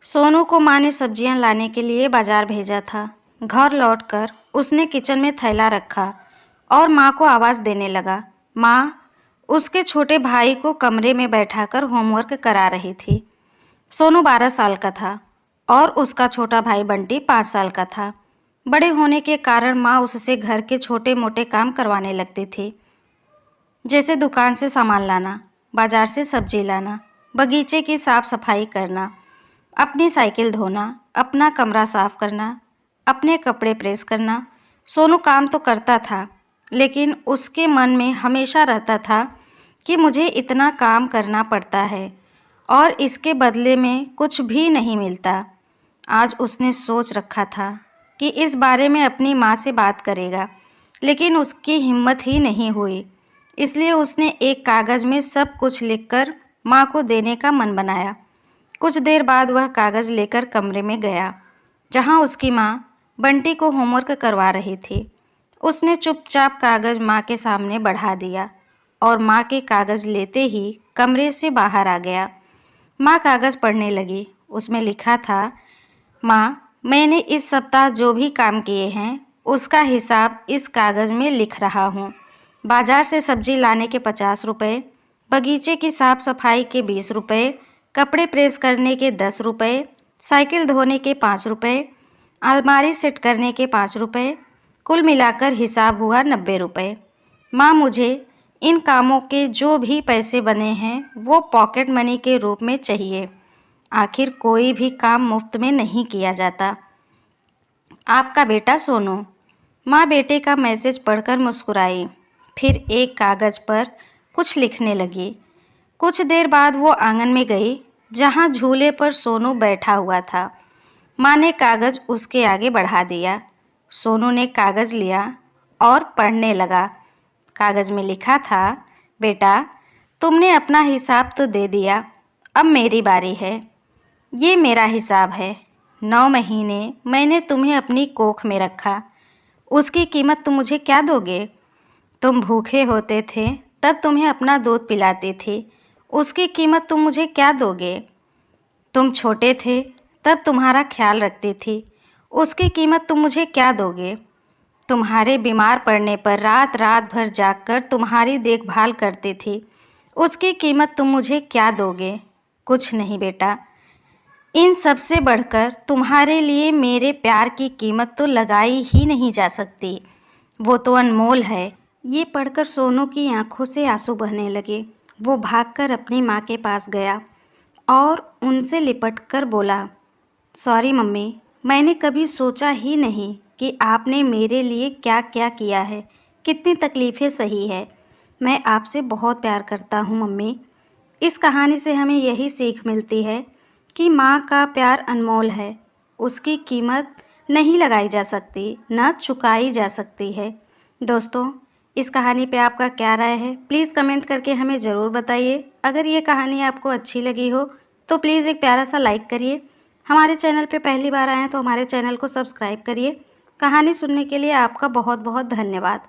सोनू को माँ ने सब्जियां लाने के लिए बाजार भेजा था। घर लौटकर उसने किचन में थैला रखा और माँ को आवाज़ देने लगा। माँ उसके छोटे भाई को कमरे में बैठाकर होमवर्क करा रही थी। सोनू 12 साल का था और उसका छोटा भाई बंटी 5 साल का था। बड़े होने के कारण माँ उससे घर के छोटे मोटे काम करवाने लगती थी, जैसे दुकान से सामान लाना, बाजार से सब्जी लाना, बगीचे की साफ सफाई करना, अपनी साइकिल धोना, अपना कमरा साफ करना, अपने कपड़े प्रेस करना। सोनू काम तो करता था, लेकिन उसके मन में हमेशा रहता था कि मुझे इतना काम करना पड़ता है और इसके बदले में कुछ भी नहीं मिलता। आज उसने सोच रखा था कि इस बारे में अपनी माँ से बात करेगा, लेकिन उसकी हिम्मत ही नहीं हुई। इसलिए उसने एक कागज़ में सब कुछ लिखकर माँ को देने का मन बनाया। कुछ देर बाद वह कागज़ लेकर कमरे में गया, जहाँ उसकी माँ बंटी को होमवर्क करवा रही थी। उसने चुपचाप कागज़ माँ के सामने बढ़ा दिया और माँ के कागज़ लेते ही कमरे से बाहर आ गया। माँ कागज़ पढ़ने लगी। उसमें लिखा था, माँ, मैंने इस सप्ताह जो भी काम किए हैं उसका हिसाब इस कागज़ में लिख रहा हूँ। बाजार से सब्जी लाने के 50 रुपये, बगीचे की साफ़ सफाई के 20 रुपये, कपड़े प्रेस करने के 10 रुपये, साइकिल धोने के 5 रुपये, अलमारी सेट करने के 5 रुपये, कुल मिलाकर हिसाब हुआ 90 रुपये। माँ, मुझे इन कामों के जो भी पैसे बने हैं वो पॉकेट मनी के रूप में चाहिए। आखिर कोई भी काम मुफ्त में नहीं किया जाता। आपका बेटा सोनू। माँ बेटे का मैसेज पढ़कर मुस्कुराई, फिर एक कागज़ पर कुछ लिखने लगी। कुछ देर बाद वो आंगन में गई, जहाँ झूले पर सोनू बैठा हुआ था। माँ ने कागज़ उसके आगे बढ़ा दिया। सोनू ने कागज़ लिया और पढ़ने लगा। कागज़ में लिखा था, बेटा, तुमने अपना हिसाब तो दे दिया, अब मेरी बारी है। ये मेरा हिसाब है। 9 महीने मैंने तुम्हें अपनी कोख में रखा, उसकी कीमत तुम मुझे क्या दोगे? तुम भूखे होते थे तब तुम्हें अपना दूध पिलाती थी, उसकी कीमत तुम मुझे क्या दोगे? तुम छोटे थे तब तुम्हारा ख्याल रखती थी, उसकी कीमत तुम मुझे क्या दोगे? तुम्हारे बीमार पड़ने पर रात रात भर जागकर तुम्हारी देखभाल करती थी, उसकी कीमत तुम मुझे क्या दोगे? कुछ नहीं बेटा। इन सब से बढ़कर तुम्हारे लिए मेरे प्यार की कीमत तो लगाई ही नहीं जा सकती, वो तो अनमोल है। ये पढ़कर सोनू की आंखों से आंसू बहने लगे। वो भागकर अपनी माँ के पास गया और उनसे लिपटकर बोला, सॉरी मम्मी, मैंने कभी सोचा ही नहीं कि आपने मेरे लिए क्या क्या किया है, कितनी तकलीफ़ें सही है। मैं आपसे बहुत प्यार करता हूँ मम्मी। इस कहानी से हमें यही सीख मिलती है कि माँ का प्यार अनमोल है, उसकी कीमत नहीं लगाई जा सकती, न चुकाई जा सकती है। दोस्तों, इस कहानी पे आपका क्या राय है, प्लीज़ कमेंट करके हमें ज़रूर बताइए। अगर ये कहानी आपको अच्छी लगी हो तो प्लीज़ एक प्यारा सा लाइक करिए। हमारे चैनल पे पहली बार आए हैं तो हमारे चैनल को सब्सक्राइब करिए। कहानी सुनने के लिए आपका बहुत बहुत धन्यवाद।